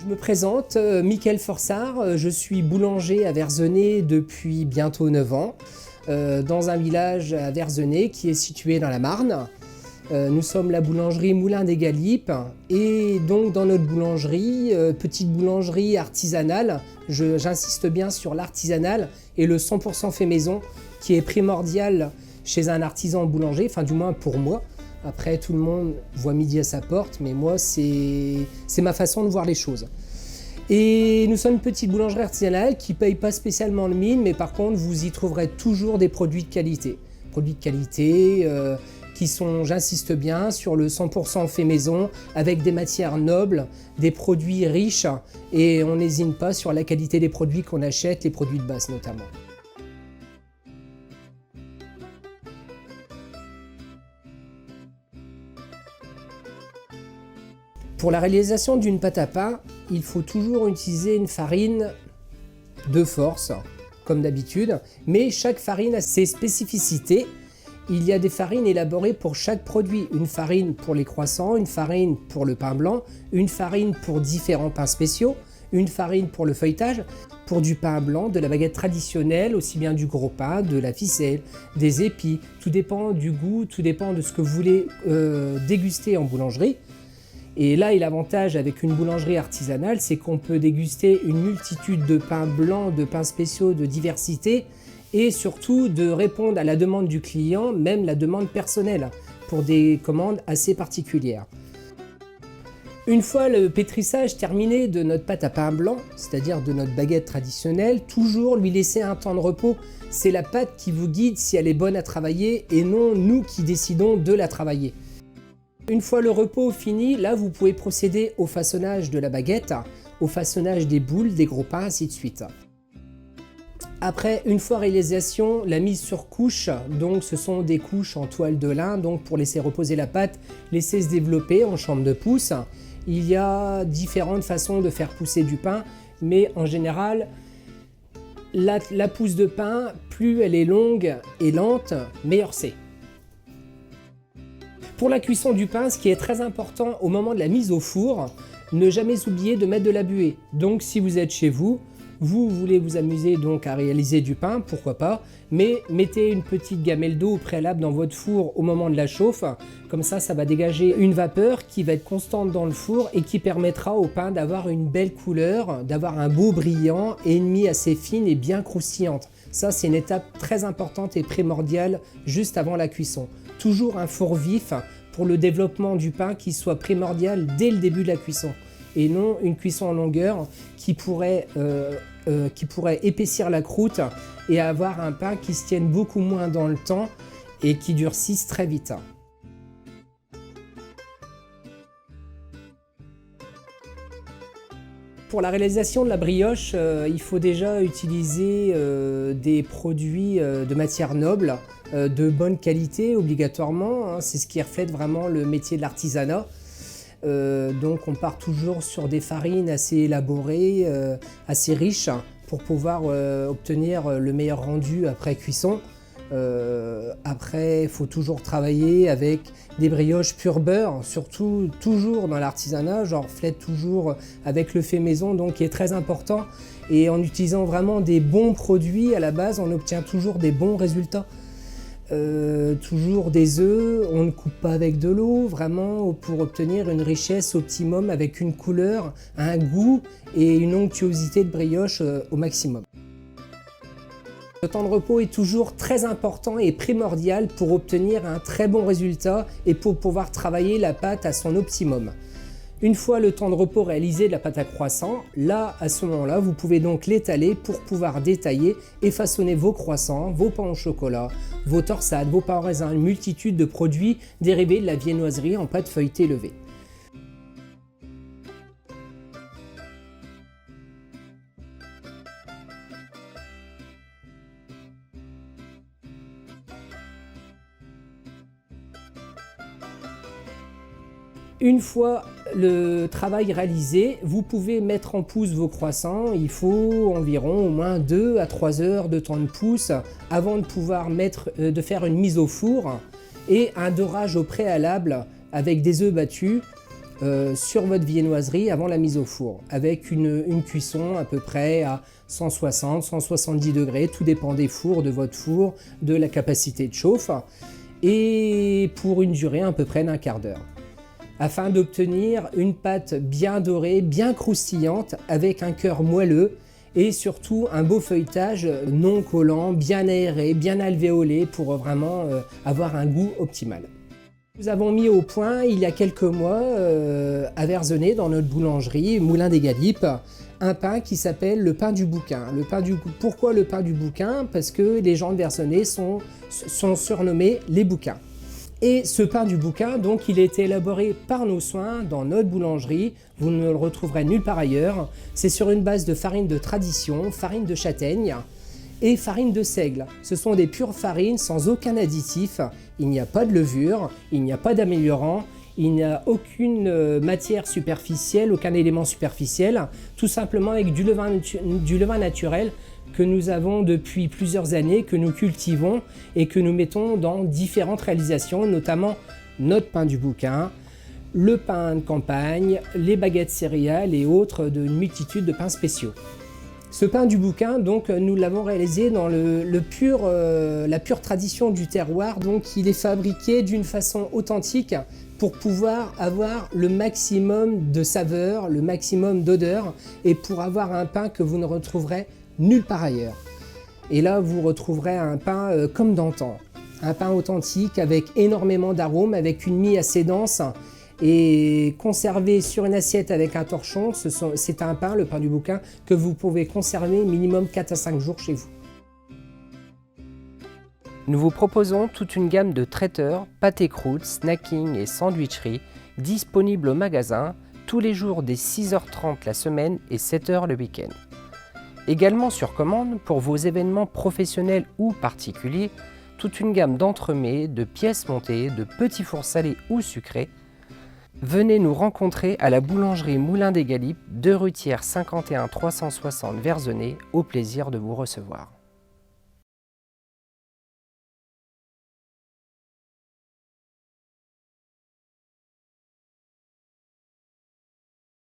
Je me présente, Mickaël Forsart, je suis boulanger à Verzenay depuis bientôt 9 ans, dans un village à Verzenay qui est situé dans la Marne. Nous sommes la boulangerie Moulin des Galipes et donc dans notre boulangerie, petite boulangerie artisanale, j'insiste bien sur l'artisanal et le 100% fait maison qui est primordial chez un artisan boulanger, enfin du moins pour moi. Après, tout le monde voit midi à sa porte, mais moi, c'est ma façon de voir les choses. Et nous sommes une petite boulangerie artisanale qui ne paye pas spécialement le mine, mais par contre, vous y trouverez toujours des produits de qualité. Produits de qualité qui sont, j'insiste bien, sur le 100% fait maison, avec des matières nobles, des produits riches, et on n'hésite pas sur la qualité des produits qu'on achète, les produits de base notamment. Pour la réalisation d'une pâte à pain, il faut toujours utiliser une farine de force, comme d'habitude, mais chaque farine a ses spécificités. Il y a des farines élaborées pour chaque produit. Une farine pour les croissants, une farine pour le pain blanc, une farine pour différents pains spéciaux, une farine pour le feuilletage, pour du pain blanc, de la baguette traditionnelle, aussi bien du gros pain, de la ficelle, des épis. Tout dépend du goût, tout dépend de ce que vous voulez déguster en boulangerie. Et là, l'avantage avec une boulangerie artisanale, c'est qu'on peut déguster une multitude de pains blancs, de pains spéciaux, de diversité, et surtout de répondre à la demande du client, même la demande personnelle, pour des commandes assez particulières. Une fois le pétrissage terminé de notre pâte à pain blanc, c'est-à-dire de notre baguette traditionnelle, toujours lui laisser un temps de repos. C'est la pâte qui vous guide si elle est bonne à travailler et non nous qui décidons de la travailler. Une fois le repos fini, là vous pouvez procéder au façonnage de la baguette, au façonnage des boules, des gros pains, ainsi de suite. Après, une fois réalisation, la mise sur couche, donc ce sont des couches en toile de lin, donc pour laisser reposer la pâte, laisser se développer en chambre de pousse. Il y a différentes façons de faire pousser du pain, mais en général, la pousse de pain, plus elle est longue et lente, meilleur c'est. Pour la cuisson du pain, ce qui est très important au moment de la mise au four, ne jamais oublier de mettre de la buée. Donc si vous êtes chez vous, vous voulez vous amuser donc à réaliser du pain, pourquoi pas, mais mettez une petite gamelle d'eau au préalable dans votre four au moment de la chauffe, comme ça va dégager une vapeur qui va être constante dans le four et qui permettra au pain d'avoir une belle couleur, d'avoir un beau brillant et une mie assez fine et bien croustillante. Ça, c'est une étape très importante et primordiale juste avant la cuisson. Toujours un four vif pour le développement du pain qui soit primordial dès le début de la cuisson et non une cuisson en longueur qui pourrait épaissir la croûte et avoir un pain qui se tienne beaucoup moins dans le temps et qui durcisse très vite. Pour la réalisation de la brioche, il faut déjà utiliser des produits de matière noble, de bonne qualité obligatoirement, hein, c'est ce qui reflète vraiment le métier de l'artisanat. Donc on part toujours sur des farines assez élaborées, assez riches pour pouvoir obtenir le meilleur rendu après cuisson. Après, il faut toujours travailler avec des brioches pur beurre, surtout toujours dans l'artisanat, genre reflète toujours avec le fait maison, donc qui est très important. Et en utilisant vraiment des bons produits à la base, on obtient toujours des bons résultats. Toujours des œufs, on ne coupe pas avec de l'eau, vraiment pour obtenir une richesse optimum avec une couleur, un goût et une onctuosité de brioche au maximum. Le temps de repos est toujours très important et primordial pour obtenir un très bon résultat et pour pouvoir travailler la pâte à son optimum. Une fois le temps de repos réalisé de la pâte à croissant, là, à ce moment-là, vous pouvez donc l'étaler pour pouvoir détailler et façonner vos croissants, vos pains au chocolat, vos torsades, vos pains au raisin, une multitude de produits dérivés de la viennoiserie en pâte feuilletée levée. Une fois le travail réalisé, vous pouvez mettre en pousse vos croissants. Il faut environ au moins 2 à 3 heures de temps de pousse avant de pouvoir de faire une mise au four et un dorage au préalable avec des œufs battus sur votre viennoiserie avant la mise au four, avec une cuisson à peu près à 160-170 degrés, tout dépend des fours, de votre four, de la capacité de chauffe, et pour une durée à peu près d'un quart d'heure, afin d'obtenir une pâte bien dorée, bien croustillante, avec un cœur moelleux, et surtout un beau feuilletage non collant, bien aéré, bien alvéolé, pour vraiment avoir un goût optimal. Nous avons mis au point il y a quelques mois à Verzenay, dans notre boulangerie Moulin des Galipes, un pain qui s'appelle le pain du bouquin. Pourquoi le pain du bouquin? Parce que les gens de Verzenay sont surnommés les bouquins. Et ce pain du bouquin, donc, il a été élaboré par nos soins dans notre boulangerie. Vous ne le retrouverez nulle part ailleurs. C'est sur une base de farine de tradition, farine de châtaigne et farine de seigle. Ce sont des pures farines sans aucun additif. Il n'y a pas de levure, il n'y a pas d'améliorant, il n'y a aucune matière superficielle, aucun élément superficiel, tout simplement avec du levain naturel que nous avons depuis plusieurs années, que nous cultivons et que nous mettons dans différentes réalisations, notamment notre pain du bouquin, le pain de campagne, les baguettes céréales et autres, d'une multitude de pains spéciaux. Ce pain du bouquin, donc, nous l'avons réalisé dans la pure tradition du terroir. Donc, il est fabriqué d'une façon authentique pour pouvoir avoir le maximum de saveur, le maximum d'odeur, et pour avoir un pain que vous ne retrouverez nulle part ailleurs. Et là, vous retrouverez un pain comme d'antan, un pain authentique avec énormément d'arômes, avec une mie assez dense, et conservé sur une assiette avec un torchon. C'est un pain, le pain du bouquin, que vous pouvez conserver minimum 4 à 5 jours chez vous. Nous vous proposons toute une gamme de traiteurs, pâtés croûtes, snacking et sandwicheries disponibles au magasin tous les jours dès 6h30 la semaine et 7h le week-end. Également sur commande pour vos événements professionnels ou particuliers, toute une gamme d'entremets, de pièces montées, de petits fours salés ou sucrés. Venez nous rencontrer à la boulangerie Moulin des Galipes, 2 rue Thiers 51 360 Verzenay, au plaisir de vous recevoir.